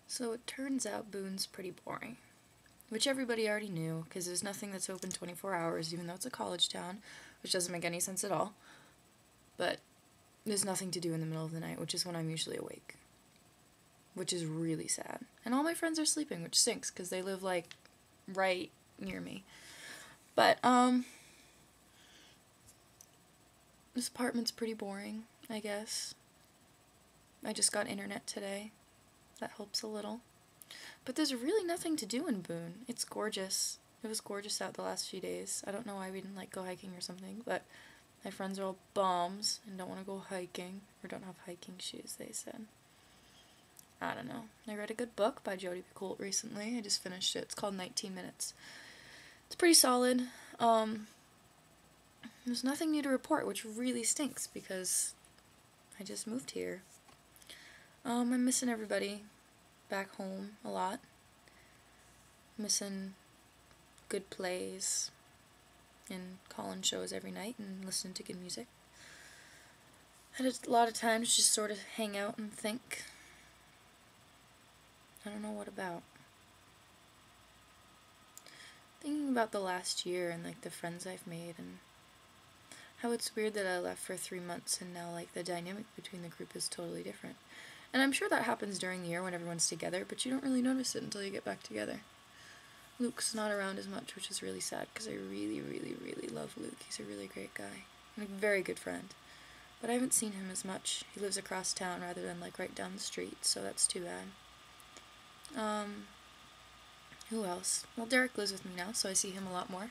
So it turns out Boone's pretty boring, which everybody already knew, because there's nothing that's open 24 hours, even though it's a college town, which doesn't make any sense at all. But there's nothing to do in the middle of the night, which is when I'm usually awake, which is really sad. And all my friends are sleeping, which stinks, because they live, like, right near me. But, this apartment's pretty boring, I guess. I just got internet today. That helps a little. But there's really nothing to do in Boone. It's gorgeous. It was gorgeous out the last few days. I don't know why we didn't, like, go hiking or something, but my friends are all bums and don't want to go hiking, or don't have hiking shoes, they said. I don't know. I read a good book by Jodi Picoult recently. I just finished it. It's called 19 Minutes. It's pretty solid. There's nothing new to report, which really stinks because I just moved here. I'm missing everybody back home a lot. Missing good plays and calling shows every night and listening to good music. I had a lot of times just sort of hang out and think. I don't know what about. Thinking about the last year and, like, the friends I've made and how it's weird that I left for 3 months and now, like, the dynamic between the group is totally different. And I'm sure that happens during the year when everyone's together, but you don't really notice it until you get back together. Luke's not around as much, which is really sad, because I really, really, really love Luke. He's a really great guy. And a very good friend. But I haven't seen him as much. He lives across town rather than, like, right down the street, so that's too bad. Who else? Well, Derek lives with me now, so I see him a lot more,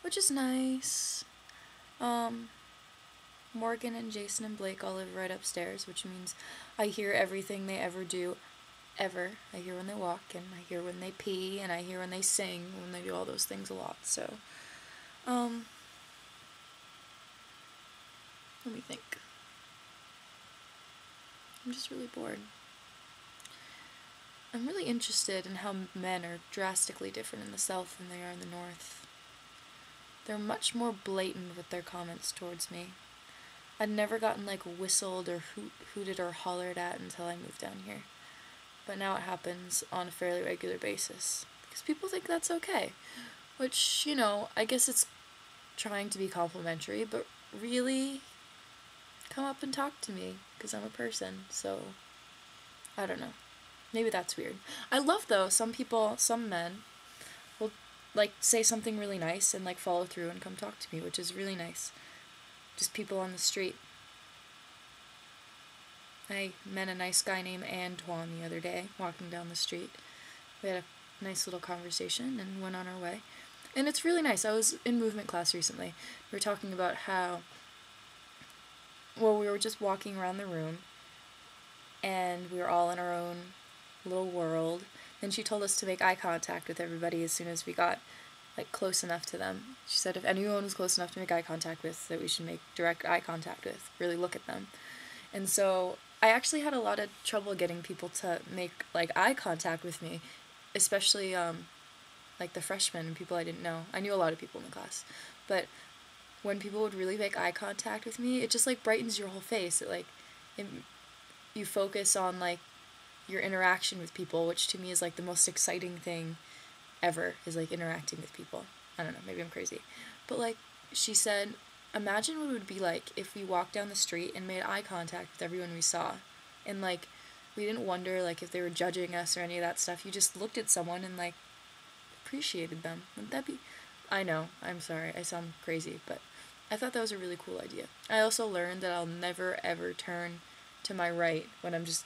which is nice. Morgan and Jason and Blake all live right upstairs, which means I hear everything they ever do, ever. I hear when they walk, and I hear when they pee, and I hear when they sing, when they do all those things a lot, so, let me think. I'm just really bored. I'm really interested in how men are drastically different in the South than they are in the North. They're much more blatant with their comments towards me. I'd never gotten, like, whistled or hooted or hollered at until I moved down here. But now it happens on a fairly regular basis. Because people think that's okay. Which, you know, I guess it's trying to be complimentary, but really, come up and talk to me, because I'm a person, so, I don't know. Maybe that's weird. I love, though, some men will, like, say something really nice and, like, follow through and come talk to me, which is really nice. Just people on the street. I met a nice guy named Antoine the other day, walking down the street. We had a nice little conversation and went on our way. And it's really nice. I was in movement class recently. We were talking about how, well, we were just walking around the room, and we were all in our own little world. Then she told us to make eye contact with everybody as soon as we got, like, close enough to them. She said if anyone was close enough to make eye contact with, that we should make direct eye contact with, really look at them. And so I actually had a lot of trouble getting people to make, like, eye contact with me, especially, like, the freshmen and people I didn't know. I knew a lot of people in the class, but when people would really make eye contact with me, it just, like, brightens your whole face. You focus on, like, your interaction with people, which to me is, like, the most exciting thing ever, is, like, interacting with people. I don't know, maybe I'm crazy. But, like, she said, imagine what it would be like if we walked down the street and made eye contact with everyone we saw. And, like, we didn't wonder, like, if they were judging us or any of that stuff. You just looked at someone and, like, appreciated them. Wouldn't that be... I know, I'm sorry, I sound crazy, but I thought that was a really cool idea. I also learned that I'll never, ever turn to my right when I'm just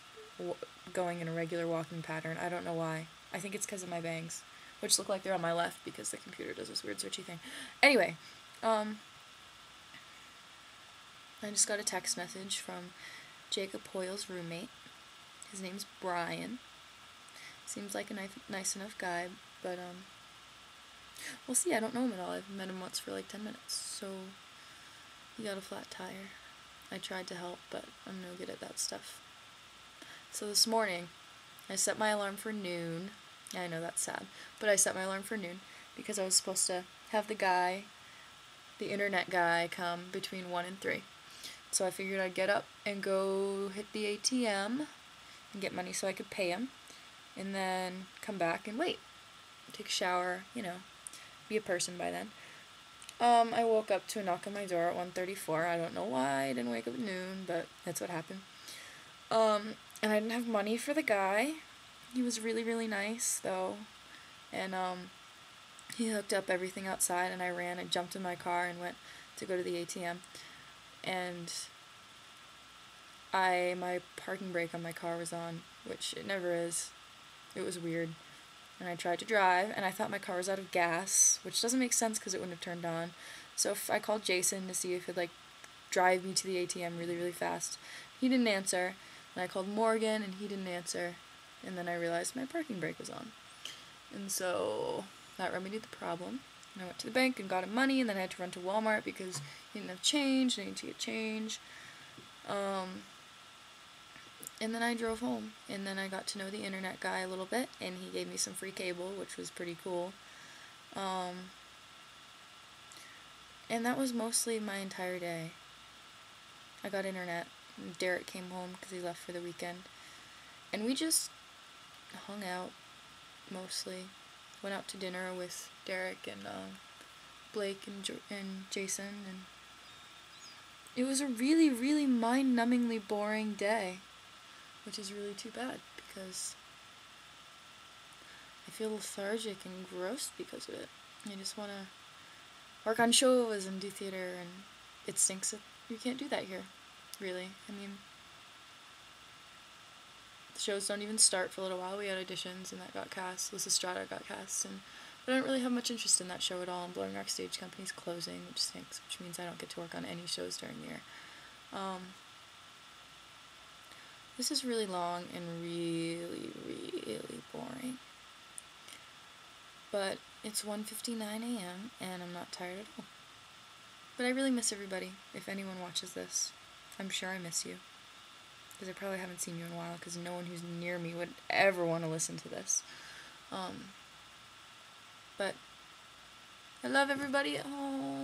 going in a regular walking pattern. I don't know why. I think it's because of my bangs, which look like they're on my left because the computer does this weird switchy thing. Anyway, I just got a text message from Jacob Hoyle's roommate. His name's Brian. Seems like a nice enough guy, but, we'll see. I don't know him at all. I've met him once for, like, 10 minutes, so he got a flat tire. I tried to help, but I'm no good at that stuff. So this morning, I set my alarm for noon. I know that's sad, but I set my alarm for noon because I was supposed to have the internet guy, come between 1 and 3. So I figured I'd get up and go hit the ATM and get money so I could pay him. and then come back and wait. Take a shower, be a person by then. I woke up to a knock on my door at 1:34. I don't know why I didn't wake up at noon, but that's what happened. And I didn't have money for the guy. He was really, really nice, though. And, he hooked up everything outside, and I jumped in my car and went to go to the ATM. And my parking brake on my car was on, which it never is. It was weird. And I tried to drive, and I thought my car was out of gas, which doesn't make sense because it wouldn't have turned on. So I called Jason to see if he'd, drive me to the ATM really, really fast. He didn't answer. And I called Morgan, and he didn't answer. And then I realized my parking brake was on. And so that remedied the problem. And I went to the bank and got him money, and then I had to run to Walmart because he didn't have change, and I needed to get change. And then I drove home, and then I got to know the internet guy a little bit, and he gave me some free cable, which was pretty cool. And that was mostly my entire day. I got internet, and Derek came home because he left for the weekend, and we just hung out, mostly. Went out to dinner with Derek and Blake and Jason, and it was a really, really mind-numbingly boring day. Which is really too bad, because I feel lethargic and gross because of it. I just want to work on shows and do theater, and it stinks that you can't do that here, really. I mean, the shows don't even start for a little while. We had auditions, and that got cast. Lysistrata got cast, but I don't really have much interest in that show at all, and Blowing Rock Stage Company's closing, which stinks, which means I don't get to work on any shows during the year. This is really long and really, really boring. But it's 1:59 a.m. and I'm not tired at all. But I really miss everybody. If anyone watches this, I'm sure I miss you. Because I probably haven't seen you in a while, because no one who's near me would ever want to listen to this. But I love everybody at home.